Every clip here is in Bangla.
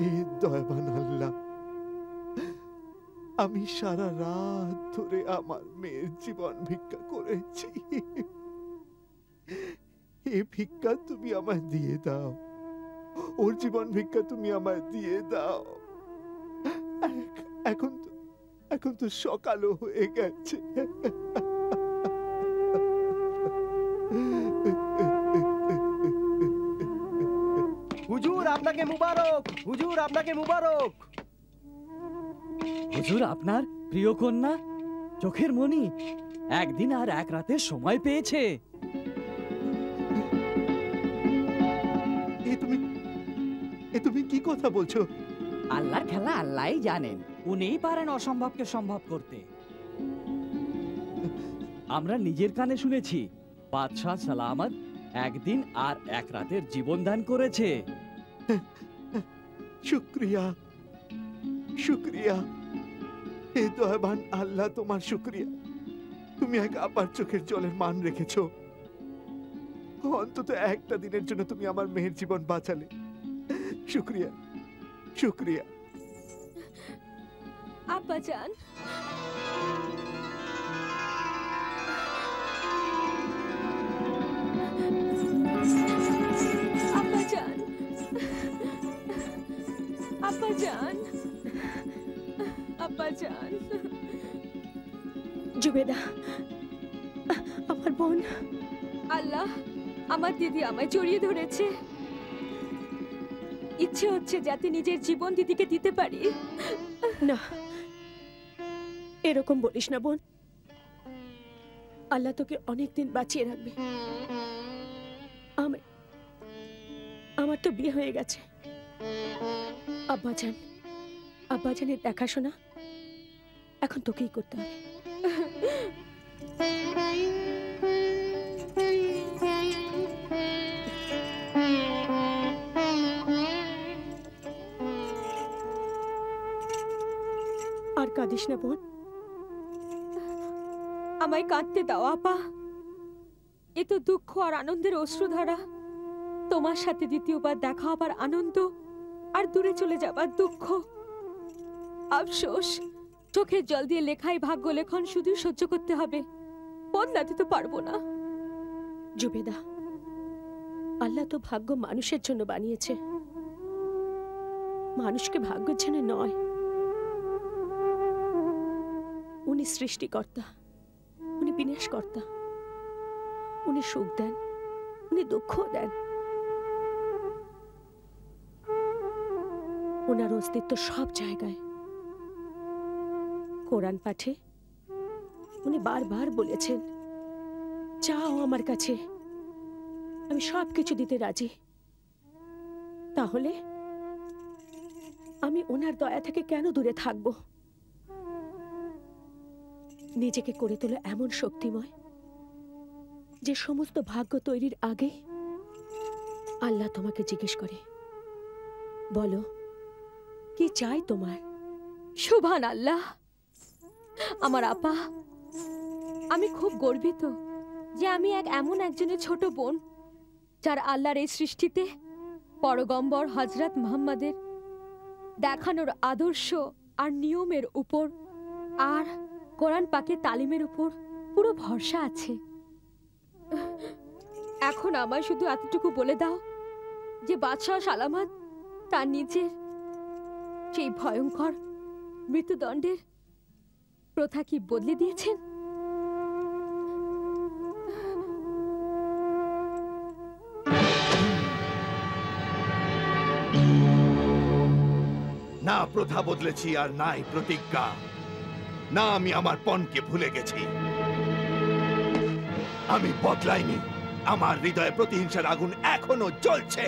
হে দয়াবান আল্লাহ, আমি সারা রাত ধরে আমার মেয়ের জীবন ভিক্ষা করেছি। এ ভিক্ষা তুমি আমায় দিয়ে দাও, ওর জীবন ভিক্ষা তুমি আমায় দিয়ে দাও। এখন তো সকালও হয়ে গেছে। হুজুর আপনাকে মুবারক, হুজুর আপনাকে মুবারক। হুজুর আপনার প্রিয় কন্যা চোখের মণি একদিন আর এক রাতের সময় পেয়েছে। এ তুমি কি কথা বলছো? আল্লাহর খেলা আল্লাহই জানেন, উনিই পারেন অসম্ভবকে সম্ভব করতে। আমরা নিজের কানে শুনেছি বাদশাহ সালামত একদিন আর এক রাতের জীবন দান করেছে। শুকরিয়া, শুকরিয়া হে দয়াবান আল্লাহ, তোমার শুকরিয়া। তুমি এক আপার চোখের জলের মান রেখেছ। অন্তত একটা দিনের জন্য তুমি আমার মেয়ের জীবন বাঁচালে। শুকরিয়া, শুকরিয়া। আব্বাজান, আব্বাজান, আব্বাজান, আব্বাজান। জুবেদা, আমার বোন। আল্লাহ, আমার দিদি আমায় জড়িয়ে ধরেছে। ইচ্ছে হচ্ছে যাতে নিজের জীবন দিদিকে দিতে পারি। না, এরকম বলিস না বোন। আল্লাহ তোকে অনেকদিন বাঁচিয়ে রাখবে। আমার তো বিয়ে হয়ে গেছে। আব্বাজানের দেখাশোনা এখন তোকেই করতে হবে। আর কাঁদিস না বোন। আমায় কাঁদতে দাও আপা। এ তো দুঃখ আর আনন্দের অশ্রুধারা। তোমার সাথে দ্বিতীয়বার দেখা হবার আনন্দ আর দূরে চলে যাবার দুঃখ। আফসোস, চোখের জল দিয়ে লেখাই ভাগ্য লেখন শুধু সহ্য করতে হবে। বদলাতে তো পারবো না। জুবেদা, আল্লাহ তো ভাগ্য মানুষের জন্য বানিয়েছে, মানুষকে ভাগ্যের জন্য নয়। উনি সৃষ্টিকর্তা, উনি বিনাশকর্তা। উনি সুখ দেন, উনি দুঃখ দেন। ওনার অস্তিত্ব সব জায়গায়। কোরআন পাঠে উনি বারবার বলেছেন, চাও আমার কাছে, আমি সবকিছু দিতে রাজি। তাহলে আমি ওনার দয়া থেকে কেন দূরে থাকব? নিজেকে করে তোলো এমন শক্তিময় যে সমস্ত ভাগ্য তৈরির আগে আল্লাহ তোমাকে জিজ্ঞেস করে, বলো কি চাই তোমার? সুবহান আল্লাহ। আমার আপা, আমি খুব গর্বিত যে আমি এমন একজনের ছোট বোন যার আল্লাহর এই সৃষ্টিতে পয়গম্বর হযরত মুহাম্মাদের দেখানোর আদর্শ আর নিয়মের উপর আর কোরআন পাকের তালিমের উপর পুরো ভরসা আছে। এখন আমায় শুধু এতটুকু বলে দাও যে বাদশাহ সালামত তার নিজের সেই ভয়ঙ্কর মৃত্যুদণ্ডের প্রথা কি বদলে দিয়েছেন? না প্রথা বদলেছি আর নাই প্রতিজ্ঞা। না আমি আমার পণকে ভুলে গেছি। আমি বদলাইনি। আমার হৃদয়ে প্রতিহিংসার আগুন এখনো জ্বলছে।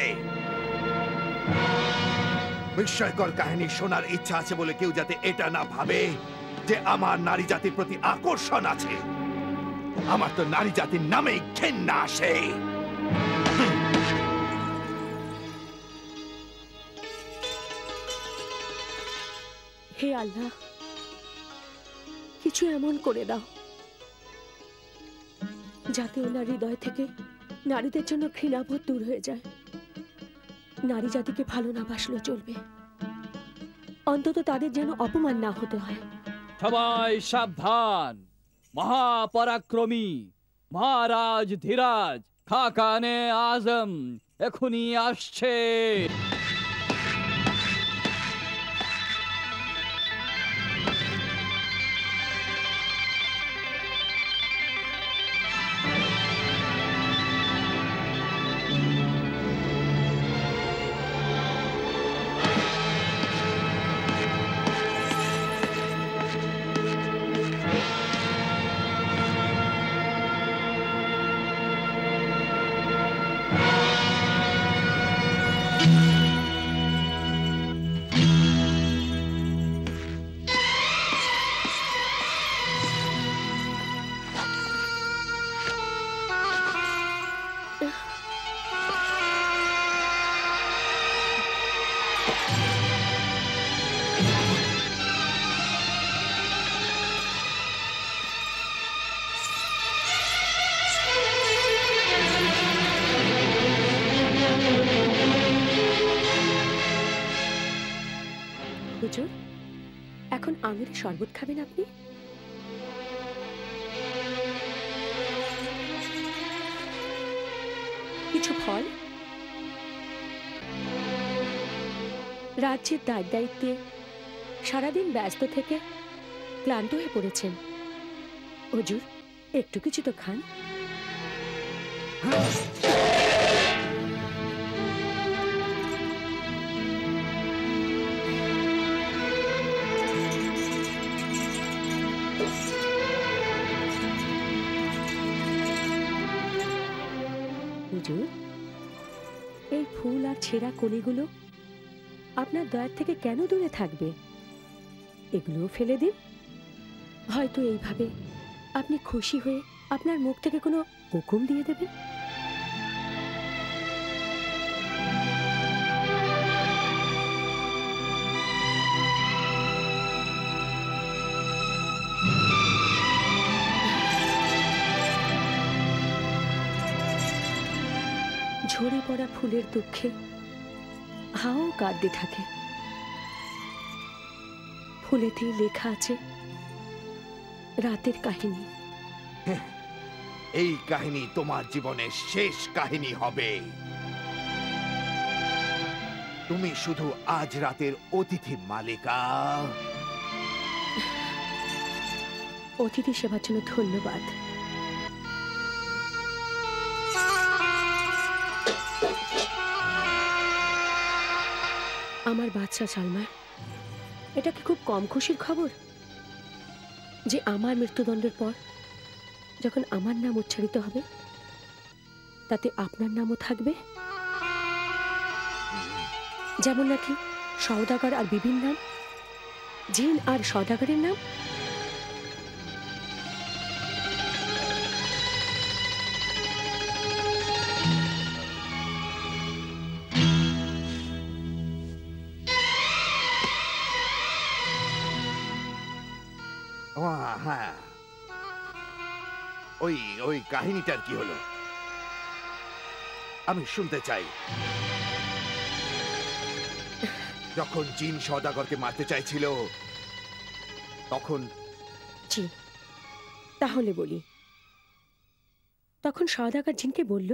বিস্ময়কর কাহিনী শোনার ইচ্ছা আছে বলে কেউ যাতে এটা না ভাবে যে আমার নারী জাতির প্রতি আকর্ষণ আছে। আমার তো নারী জাতির নামেই ঘেন্না আসে। হে আল্লাহ, কিছু এমন করে দাও যাতে ওনার হৃদয় থেকে নারীদের জন্য ঘৃণাবোধ দূর হয়ে যায়। নারী জাতিকে ভালো না বাসলেও চলবে, অন্তত তাদের যেন অপমান না হতে হয়। সবাই সাবধান, মহাপরাক্রমী মহারাজ ধীরাজ খাকানে আজম এখনই আসছে। হুজুর, এখন আঙুরের শরবত খাবেন আপনি? কিছু ফল? রাজ্যের দায়িত্বে সারাদিন ব্যস্ত থেকে ক্লান্ত হয়ে পড়েছেন। হুজুর, একটু কিছু তো খান। হুজুর, এই ফুল আর ছেঁড়া কলিগুলো আপনার দয়ার থেকে কেন দূরে থাকবে? এগুলোও ফেলে দিন। হয়তো এইভাবে আপনি খুশি হয়ে আপনার মুখ থেকে কোনো হুকুম দিয়ে দেবেন। ঝরে পড়া ফুলের দুঃখে হাও কাঁদতে থাকে। ফুলেতেই লেখা আছে রাতের কাহিনী। এই কাহিনী তোমার জীবনের শেষ কাহিনী হবে। তুমি শুধু আজ রাতের অতিথি মালিকা। অতিথি সেবার জন্য ধন্যবাদ। আমার বাচ্চা সালমা, এটা কি খুব কম খুশির খবর যে আমার মৃত্যুদণ্ডের পর যখন আমার নাম উচ্চারিত হবে তাতে আপনার নামও থাকবে? যেমন নাকি সওদাগর আর বিবির নাম, জিন আর সওদাগরের নাম। হ্যাঁ, ওই ওই কাহিনীটার কি হলো? আমি শুনতে চাই। যখন জিন সওদাগরকে মারতে চাইছিল তখন? জি, তাহলে বলি। তখন সওদাগর জিনকে বলল,